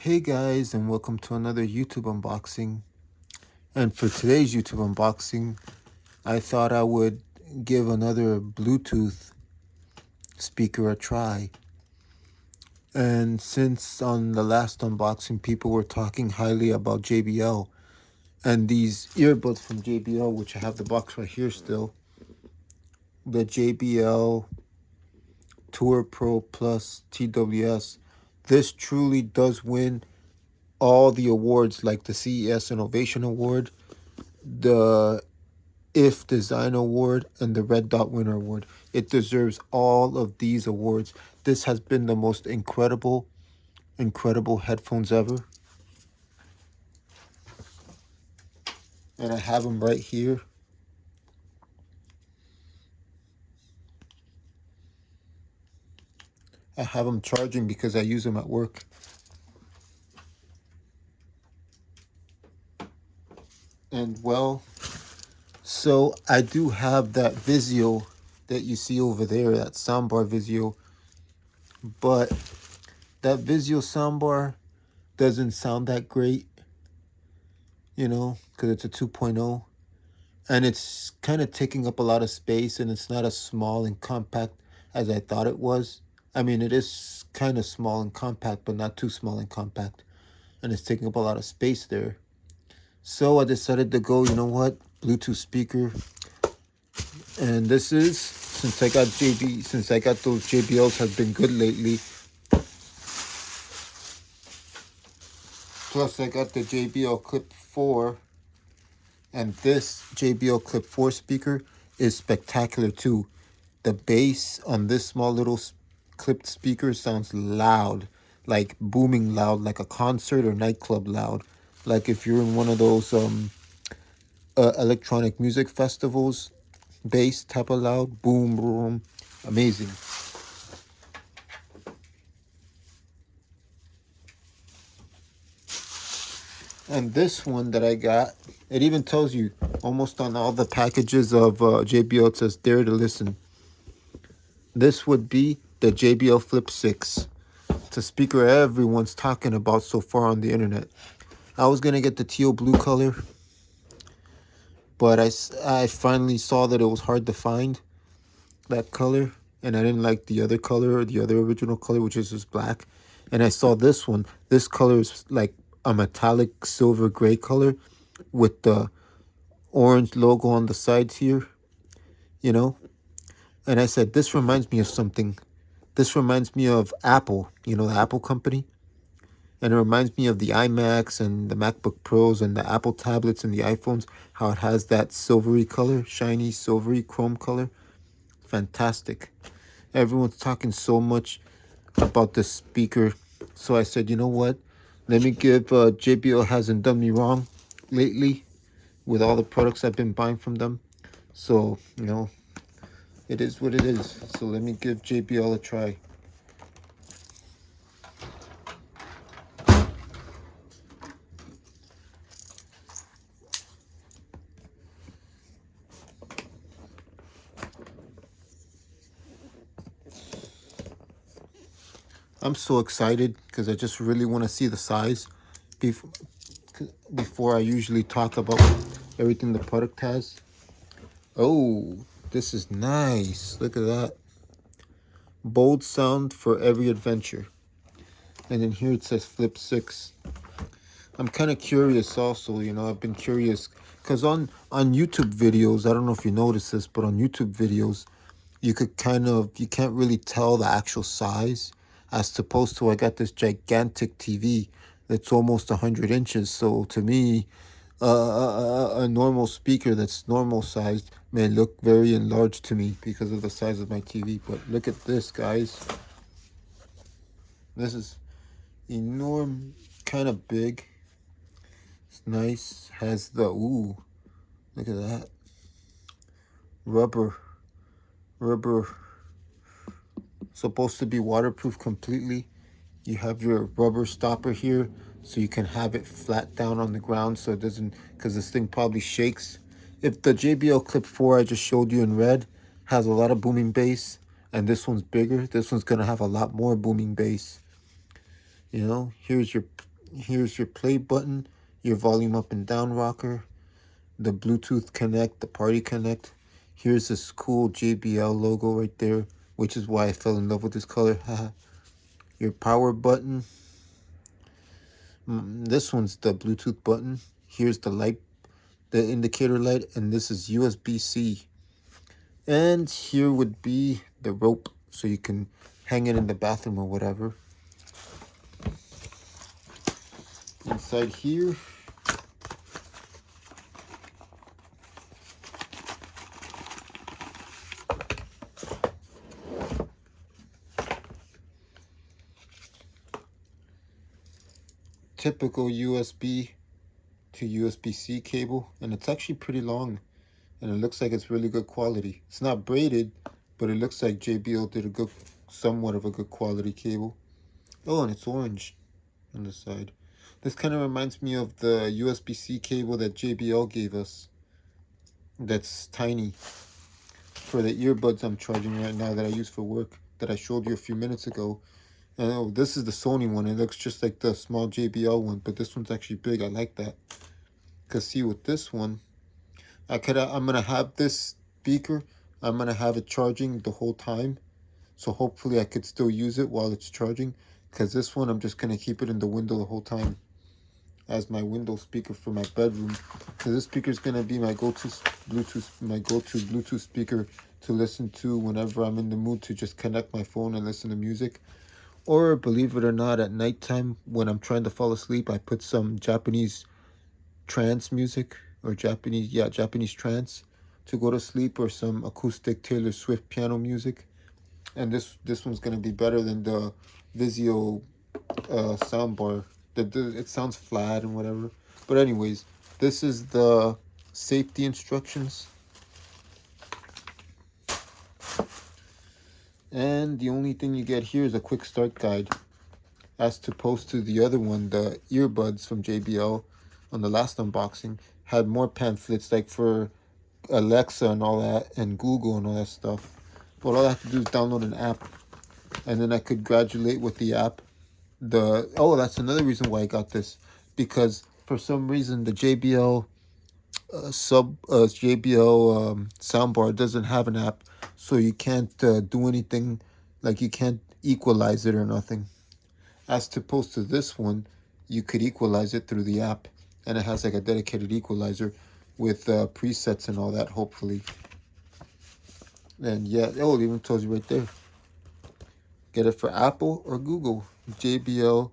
Hey guys, and welcome to another YouTube unboxing. And for today's YouTube unboxing, I thought I would give another Bluetooth speaker a try. And since on the last unboxing people were talking highly about JBL and these earbuds from JBL, which I have the box right here still, the JBL Tour Pro Plus TWS, this truly does win all the awards like the CES Innovation Award, the IF Design Award, and the Red Dot Winner Award. It deserves all of these awards. This has been the most incredible headphones ever. And I have them right here. I have them charging because I use them at work. And well, so I do have that Vizio that you see over there, that soundbar Vizio. But that Vizio soundbar doesn't sound that great, you know, because it's a 2.0. And it's kind of taking up a lot of space, and it's not as small and compact as I thought it was. I mean, it is kind of small and compact, but not too small and compact. And it's taking up a lot of space there. So I decided to go, you know what, Bluetooth speaker. And this is, since I got those JBLs have been good lately. Plus I got the JBL Clip 4. And this JBL Clip 4 speaker is spectacular too. The bass on this small little clipped speaker sounds loud, like booming loud, like a concert or nightclub loud. Like if you're in one of those electronic music festivals, bass type of loud, boom, boom, amazing. And this one that I got, it even tells you almost on all the packages of JBL, it says dare to listen. This would be the JBL Flip 6. It's a speaker everyone's talking about so far on the internet. I was going to get the teal blue color, but I finally saw that it was hard to find that color, and I didn't like the other color, the other original color, which is just black. And I saw this one. This color is like a metallic silver gray color with the orange logo on the sides here, you know. And I said, this reminds me of something. This reminds me of Apple, you know, the Apple company. And it reminds me of the iMacs and the MacBook Pros and the Apple tablets and the iPhones, how it has that silvery color, shiny silvery chrome color. Fantastic. Everyone's talking so much about this speaker. So I said, you know what? Let me give JBL hasn't done me wrong lately with all the products I've been buying from them. So, you know, it is what it is. So let me give JBL a try. I'm so excited because I just really want to see the size before I usually talk about everything the product has. Oh, this is nice. Look at that. Bold sound for every adventure. And then here it says Flip 6. I'm kind of curious also, you know, I've been curious because on YouTube videos, I don't know if you notice this, but on YouTube videos, you can't really tell the actual size as opposed to I got this gigantic TV that's almost 100 inches. So to me, a normal speaker that's normal sized may look very enlarged to me because of the size of my TV. But look at this, guys. This is enormous, kind of big. It's nice. Has the, ooh, look at that. Rubber. Supposed to be waterproof completely. You have your rubber stopper here so you can have it flat down on the ground so it doesn't, because this thing probably shakes. If the JBL Clip 4 I just showed you in red has a lot of booming bass and this one's bigger, this one's going to have a lot more booming bass. You know, here's your Here's your play button, your volume up and down rocker, the Bluetooth connect, the party connect. Here's this cool JBL logo right there, which is why I fell in love with this color. Your power button. This one's the Bluetooth button. Here's the light, the indicator light, and this is USB-C. And here would be the rope, so you can hang it in the bathroom or whatever. Inside here, typical USB to USB-C cable, and it's actually pretty long, and it looks like it's really good quality. It's not braided, but it looks like JBL did a good, somewhat of a good quality cable. Oh, and it's orange on the side. This kind of reminds me of the USB-C cable that JBL gave us. That's tiny for the earbuds I'm charging right now that I use for work, that I showed you a few minutes ago. And oh, this is the Sony one. It looks just like the small JBL one, but this one's actually big. I like that. Cause see, with this one, I'm gonna have this speaker. I'm gonna have it charging the whole time, so hopefully I could still use it while it's charging. Cause this one, I'm just gonna keep it in the window the whole time as my window speaker for my bedroom. Cause this speaker is gonna be my go-to Bluetooth speaker to listen to whenever I'm in the mood to just connect my phone and listen to music. Or believe it or not, at nighttime when I'm trying to fall asleep, I put some Japanese trance music, or Japanese trance to go to sleep, or some acoustic Taylor Swift piano music. And this one's gonna be better than the Vizio soundbar. It sounds flat and whatever. But anyways, this is the safety instructions. And the only thing you get here is a quick start guide, as opposed to the other one, the earbuds from JBL on the last unboxing had more pamphlets, like for Alexa and all that, and Google and all that stuff. But all I have to do is download an app, and then I could graduate with the app. That's another reason why I got this, because for some reason the JBL soundbar doesn't have an app, so you can't do anything, like you can't equalize it or nothing. As opposed to this one, you could equalize it through the app, and it has like a dedicated equalizer with presets and all that, hopefully. And yeah, it even tells you right there. Get it for Apple or Google. JBL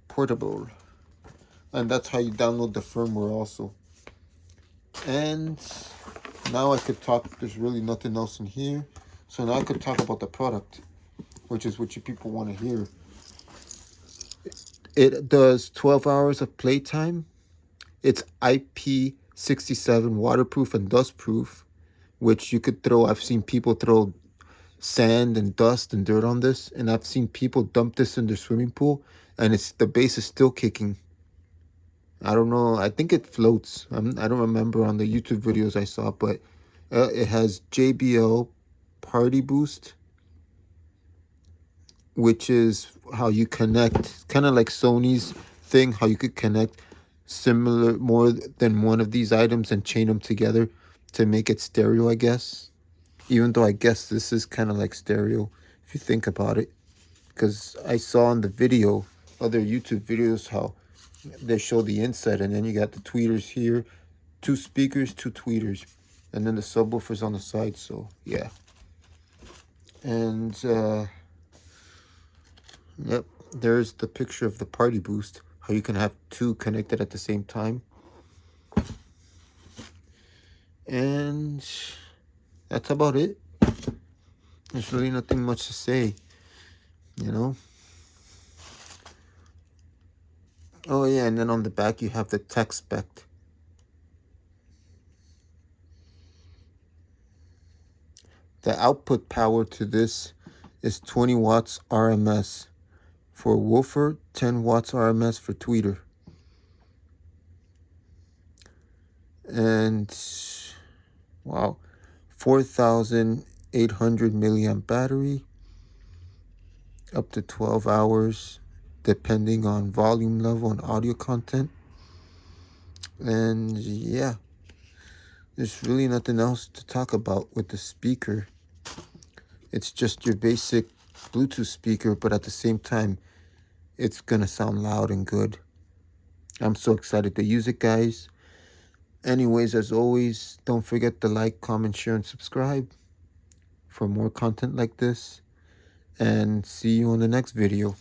Portable. And that's how you download the firmware also. And now I could talk. There's really nothing else in here. So now I could talk about the product, which is what you people want to hear. It does 12 hours of playtime. It's IP67 waterproof and dustproof, which you could throw. I've seen people throw sand and dust and dirt on this, and I've seen people dump this in their swimming pool, and the base is still kicking. I don't know. I think it floats. I don't remember on the YouTube videos I saw, but it has JBL PartyBoost, which is how you connect, kind of like Sony's thing, how you could connect more than one of these items and chain them together to make it stereo, I guess. Even though I guess this is kind of like stereo, if you think about it. Because I saw in the video, other YouTube videos, how they show the inside, and then you got the tweeters here, 2 speakers, 2 tweeters, and then the subwoofers on the side. So yeah. And yep, there's the picture of the PartyBoost, how you can have 2 connected at the same time. And that's about it. There's really nothing much to say, you know. Oh yeah, and then on the back you have the tech spec. The output power to this is 20 watts RMS for woofer, 10 watts RMS for tweeter. And wow, 4,800 milliamp battery, up to 12 hours, depending on volume level and audio content. And yeah, there's really nothing else to talk about with the speaker. It's just your basic Bluetooth speaker, but at the same time, it's gonna sound loud and good. I'm so excited to use it, guys. Anyways, as always, don't forget to like, comment, share, and subscribe for more content like this. And see you on the next video.